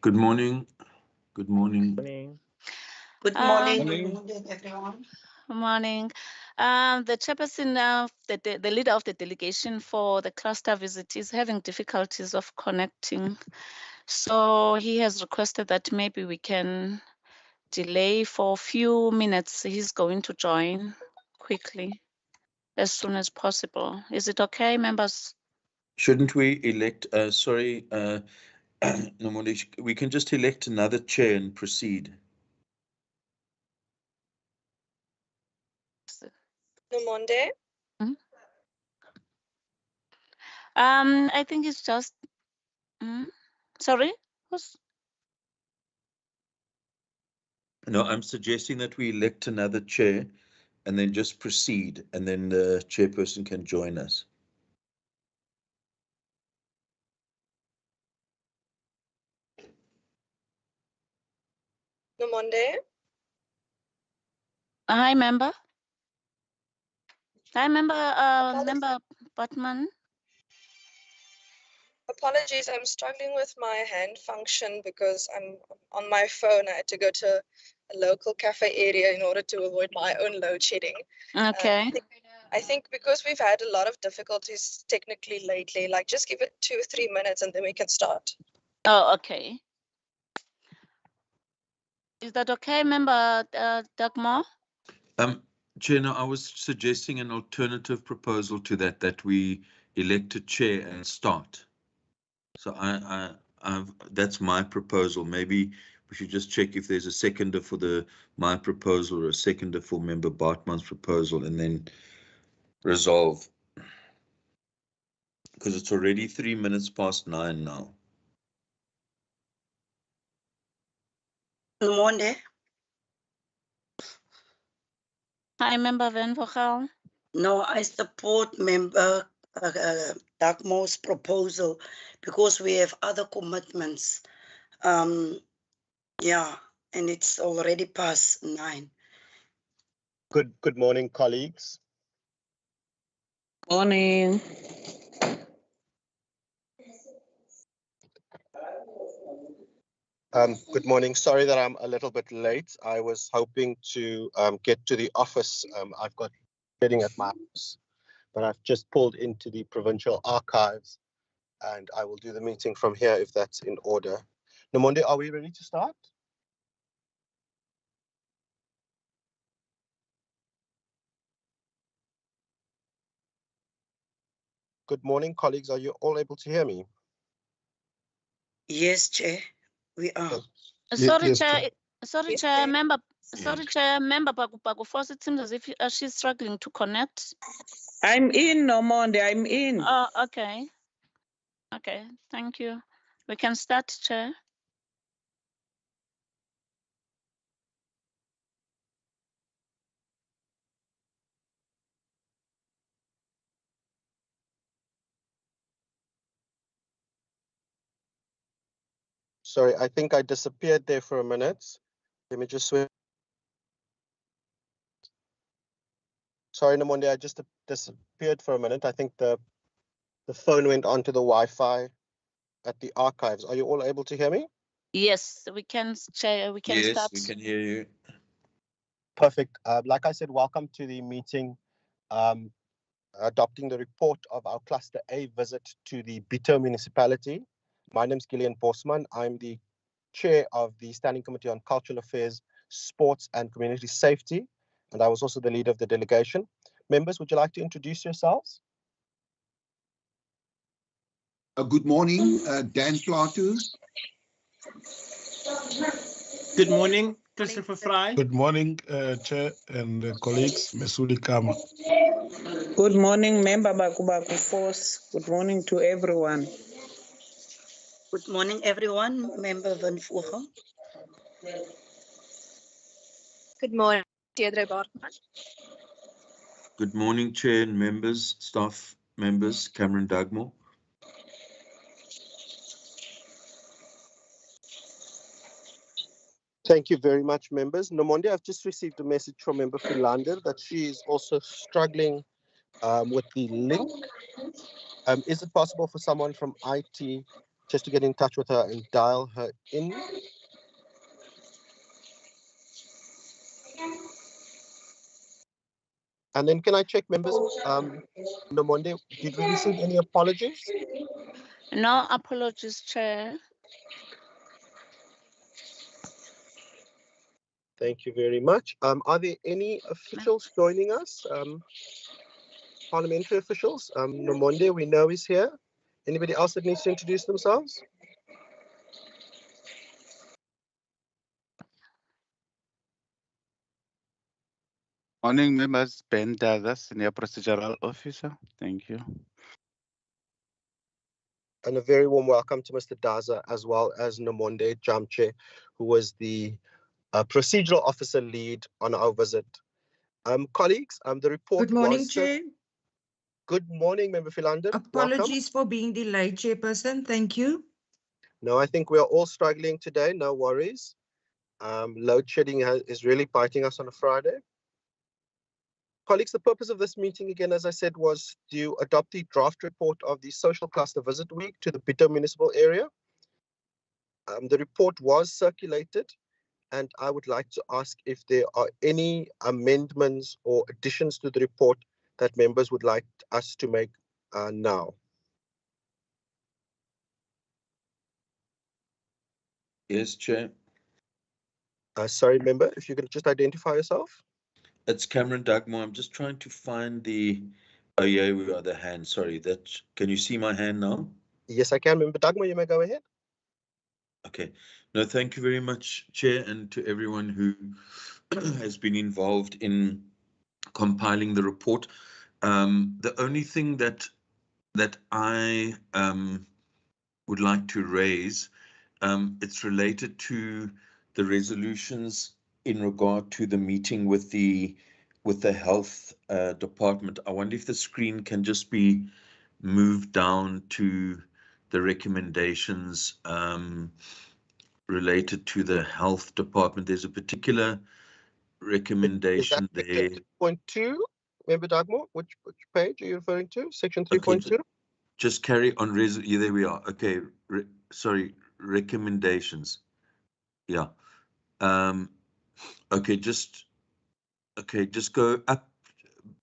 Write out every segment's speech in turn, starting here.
Good morning. Good morning. Morning. Good morning. Morning. Good morning, everyone. Good morning. The chairperson of the leader of the delegation for the cluster visit is having difficulties of connecting. So he has requested that maybe we can delay for a few minutes. He's going to join quickly as soon as possible. Is it okay, members? Shouldn't we elect, Nomonde, we can just elect another chair and proceed. Nomonde? I think it's just, sorry? No, I'm suggesting that we elect another chair and then just proceed, and then the chairperson can join us. Nomonde? Hi, member. Hi, member Batman. Apologies, I'm struggling with my hand function because I'm on my phone. I had to go to a local cafe area in order to avoid my own load shedding. Okay. I think because we've had a lot of difficulties technically lately, like just give it 2 or 3 minutes and then we can start. Oh, okay. Is that okay, member Dagmar? Chair, no, I was suggesting an alternative proposal to that we elect a chair and start. So that's my proposal. Maybe we should just check if there's a seconder for my proposal or a seconder for member Bartman's proposal, and then resolve. Because it's already 3 minutes past 9 now. Good morning. Hi, member Van Vogel. No, I support member Dagmo's proposal because we have other commitments. Yeah, and it's already past 9. Good morning, colleagues. Morning. Good morning. Sorry that I'm a little bit late. I was hoping to get to the office. I've got sitting at my house, but I've just pulled into the provincial archives, and I will do the meeting from here if that's in order. Nomonde, are we ready to start? Good morning, colleagues. Are you all able to hear me? Yes, Chair, we are. Sorry, Yes, Chair. Chair. Sorry, Yes, Chair. Chair. Member. Sorry, Chair. Member Pagu Force. It seems as if she's struggling to connect. I'm in, Nomonde. I'm in. Oh, okay. Okay. Thank you. We can start, Chair. Sorry, I think I disappeared there for a minute. Let me just switch. Sorry, Nomonde, I just disappeared for a minute. I think the phone went onto the Wi-Fi at the archives. Are you all able to hear me? Yes, we can, Chair. We can start. Yes, we can hear you. Perfect. Like I said, welcome to the meeting adopting the report of our Cluster A visit to the Bito municipality. My name is Gillian Bosman. I'm the chair of the Standing Committee on Cultural Affairs, Sports and Community Safety, and I was also the leader of the delegation. Members, would you like to introduce yourselves? Good morning, Dan Platus. Good morning, Christopher Fry. Good morning, Chair and colleagues. Mesuli Kama. Good morning, member Bakubaku Force. Good morning to everyone. Good morning, everyone. Member Van Vogel. Good morning, Deirdre Bartman. Good morning, Chair and members, staff members, Cameron Dugmore. Thank you very much, members. Nomonde, I've just received a message from member Philander that she is also struggling with the link. Is it possible for someone from IT just to get in touch with her and dial her in. And then can I check members? No Monday, did we receive any apologies? No apologies, Chair. Thank you very much. Are there any officials joining us? Parliamentary officials? No Monday, we know is here. Anybody else that needs to introduce themselves? Morning, members. Ben Daza, Senior Procedural Officer. Thank you. And a very warm welcome to Mr. Daza, as well as Nomonde Jamche, who was the procedural officer lead on our visit. Colleagues, the report Good morning, was... Chair. Good morning, Member Philander. Apologies for being delayed, Chairperson. Thank you. No, I think we are all struggling today. No worries. Load shedding is really biting us on a Friday. Colleagues, the purpose of this meeting, again, as I said, was to adopt the draft report of the Social Cluster Visit Week to the Pito Municipal Area. The report was circulated, and I would like to ask if there are any amendments or additions to the report that members would like us to make now. Yes, Chair. Sorry, member, if you could just identify yourself. It's Cameron Dugmore. I'm just trying to find the... Oh, yeah, we are the hand. Sorry, can you see my hand now? Yes, I can. Member Dugmore, you may go ahead. Okay. No, thank you very much, Chair, and to everyone who has been involved in compiling the report. The only thing that I would like to raise, it's related to the resolutions in regard to the meeting with the health department. I wonder if the screen can just be moved down to the recommendations related to the health department. There's a particular recommendation there. Section 3.2, Member Dugmore, which page are you referring to? Section 3.2? Okay, just carry on. Yeah, there we are. Okay, sorry, recommendations. Yeah. Okay, just go up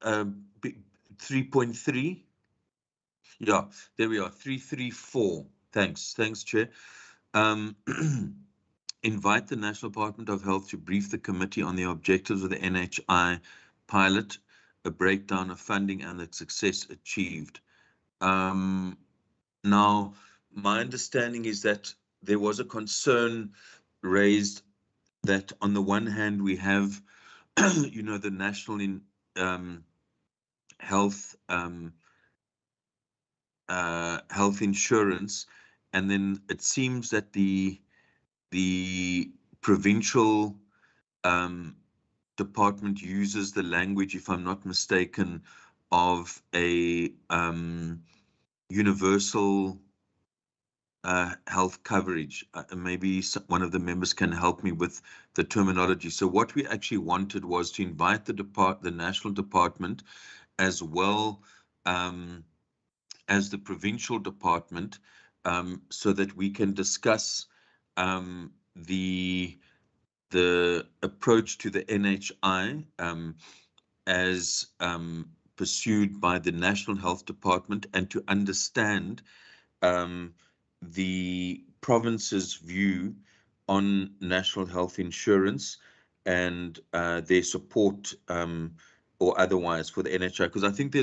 3.3. Yeah, there we are. 334. Thanks, Chair. Invite the National Department of Health to brief the committee on the objectives of the NHI pilot, a breakdown of funding and the success achieved. Now, my understanding is that there was a concern raised that on the one hand we have, the national health health insurance, and then it seems that the provincial department uses the language, if I'm not mistaken, of a universal health coverage. Maybe one of the members can help me with the terminology. So what we actually wanted was to invite the national department, as well as the provincial department, so that we can discuss the approach to the NHI as pursued by the National Health Department, and to understand the province's view on national health insurance and their support or otherwise for the NHI. Because I think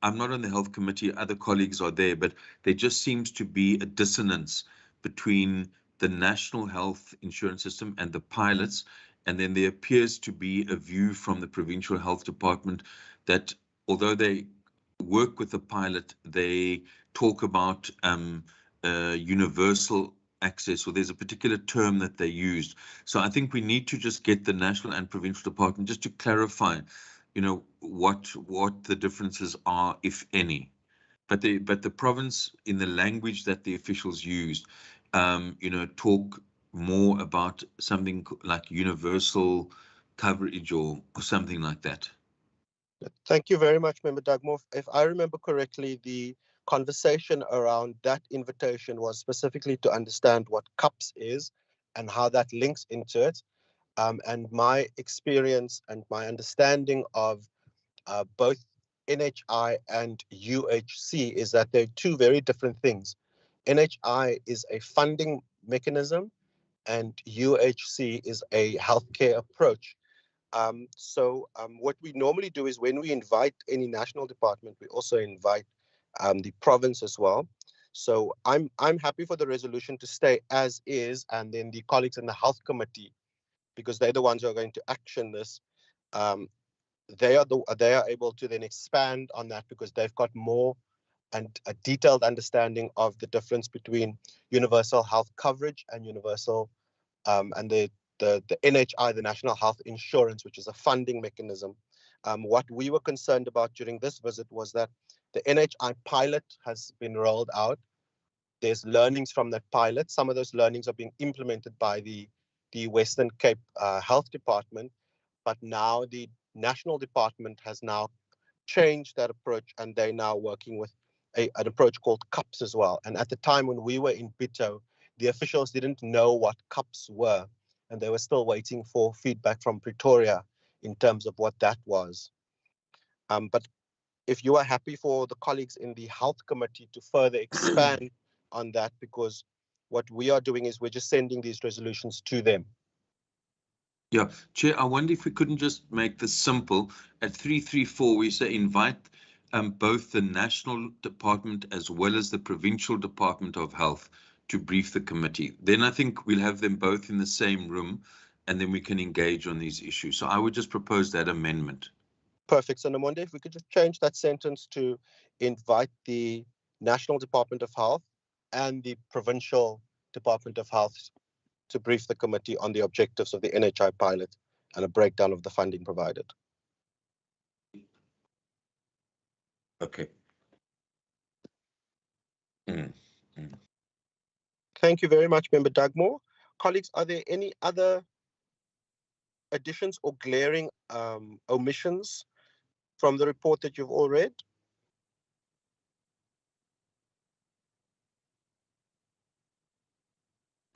I'm not on the health committee, other colleagues are there, but there just seems to be a dissonance between the national health insurance system and the pilots. And then there appears to be a view from the provincial health department that although they work with the pilot, they talk about universal access, or there's a particular term that they used. So I think we need to just get the national and provincial department just to clarify, what the differences are, if any. But the province, in the language that the officials used, talk more about something like universal coverage or something like that. Thank you very much, Member Dugmore. If I remember correctly, the conversation around that invitation was specifically to understand what CUPS is and how that links into it. And my experience and my understanding of both NHI and UHC is that they're two very different things. NHI is a funding mechanism and UHC is a healthcare approach. So what we normally do is when we invite any national department, we also invite the province as well. So I'm happy for the resolution to stay as is, and then the colleagues in the health committee, because they're the ones who are going to action this, they are able to then expand on that because they've got more and a detailed understanding of the difference between universal health coverage and universal and the NHI, the National Health Insurance, which is a funding mechanism. What we were concerned about during this visit was that the NHI pilot has been rolled out. There's learnings from that pilot. Some of those learnings are being implemented by the Western Cape Health Department, but now the National Department has now changed that approach, and they're now working with an approach called CUPS as well. And at the time when we were in Bito, the officials didn't know what CUPS were, and they were still waiting for feedback from Pretoria in terms of what that was. But if you are happy for the colleagues in the health committee to further expand on that, because what we are doing is we're just sending these resolutions to them. Yeah, Chair, I wonder if we couldn't just make this simple. At 334, we say invite both the National Department as well as the Provincial Department of Health to brief the committee. Then I think we'll have them both in the same room, and then we can engage on these issues. So I would just propose that amendment. Perfect. So Namonde, if we could just change that sentence to invite the National Department of Health and the Provincial Department of Health to brief the committee on the objectives of the NHI pilot and a breakdown of the funding provided. Okay. Thank you very much, Member Dugmore. Colleagues, are there any other additions or glaring omissions from the report that you've all read?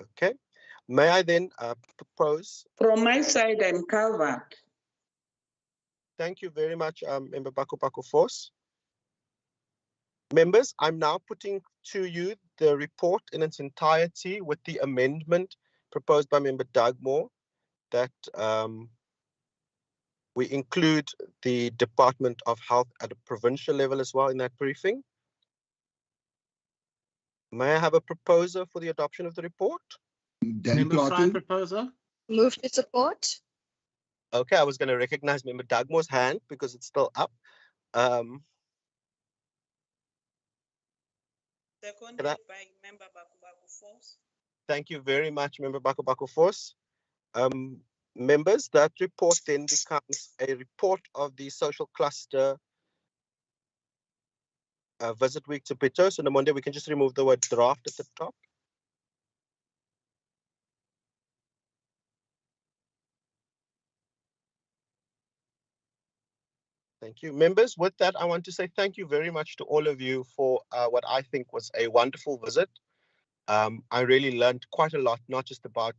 Okay. May I then propose? From my side, I'm covered. Thank you very much, Member Baku Force. Members, I'm now putting to you the report in its entirety with the amendment proposed by Member Dugmore that we include the Department of Health at a provincial level as well in that briefing. May I have a proposer for the adoption of the report? Member Fry proposer. Move to support. Okay, I was going to recognize Member Dugmore's hand because it's still up. Seconded by Member Baku Force. Thank you very much, Member Baku Force. Members, that report then becomes a report of the social cluster visit week to Bito. So on Monday, we can just remove the word draft at the top. Thank you. Members, with that, I want to say thank you very much to all of you for what I think was a wonderful visit. I really learned quite a lot, not just about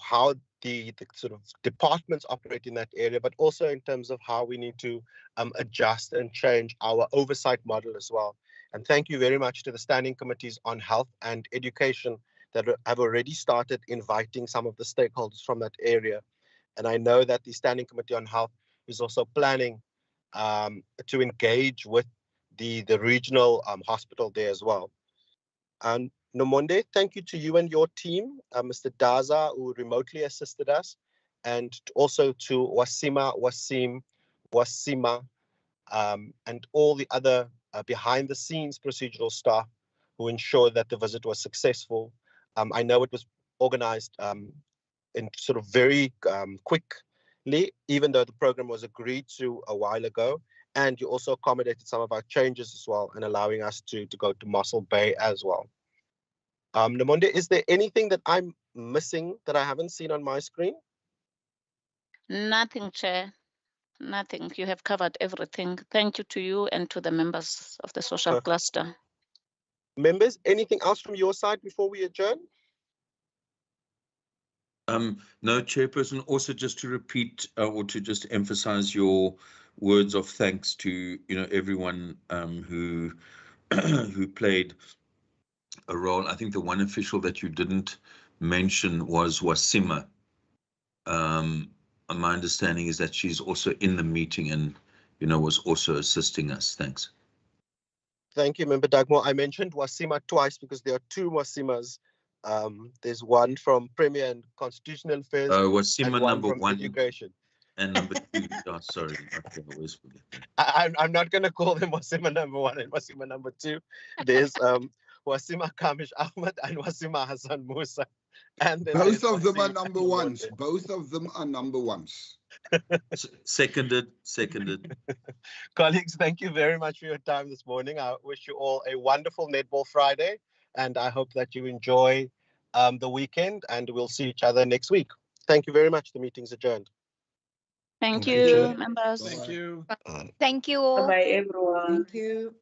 how the sort of departments operate in that area, but also in terms of how we need to adjust and change our oversight model as well. And thank you very much to the standing committees on health and education that have already started inviting some of the stakeholders from that area. And I know that the standing committee on health is also planning to engage with the regional hospital there as well. And Nomonde, thank you to you and your team, Mr. Daza, who remotely assisted us, and also to Wasima, and all the other behind-the-scenes procedural staff who ensured that the visit was successful. I know it was organized in sort of very quickly, even though the program was agreed to a while ago, and you also accommodated some of our changes as well and allowing us to go to Mossel Bay as well. Namonde, is there anything that I'm missing that I haven't seen on my screen? Nothing, Chair. Nothing. You have covered everything. Thank you to you and to the members of the social Perfect. cluster. Members, anything else from your side before we adjourn? No, Chairperson, also just to repeat or to just emphasize your words of thanks to, everyone who who played a role. I think the one official that you didn't mention was Wasima. My understanding is that she's also in the meeting and, was also assisting us. Thanks. Thank you, Member Dagmore. I mentioned Wasima twice because there are two Wasimas. There's one from Premier and Constitutional Affairs Wasima and one number from 1 Education. and number 2. Oh, sorry, okay, I always forget that. I'm not going to call them Wasima number 1 and Wasima number 2. There's Wasima Kamish Ahmed and Wasima Hassan Musa. And then both there's of them are Wasim number Ali ones. Monde. Both of them are number ones. Seconded. Colleagues, thank you very much for your time this morning. I wish you all a wonderful Netball Friday, and I hope that you enjoy the weekend, and we'll see each other next week. Thank you very much. The meeting's adjourned. Thank Thank you, you, Chair. members. Thank you. Thank you all. Bye-bye, everyone. Thank you.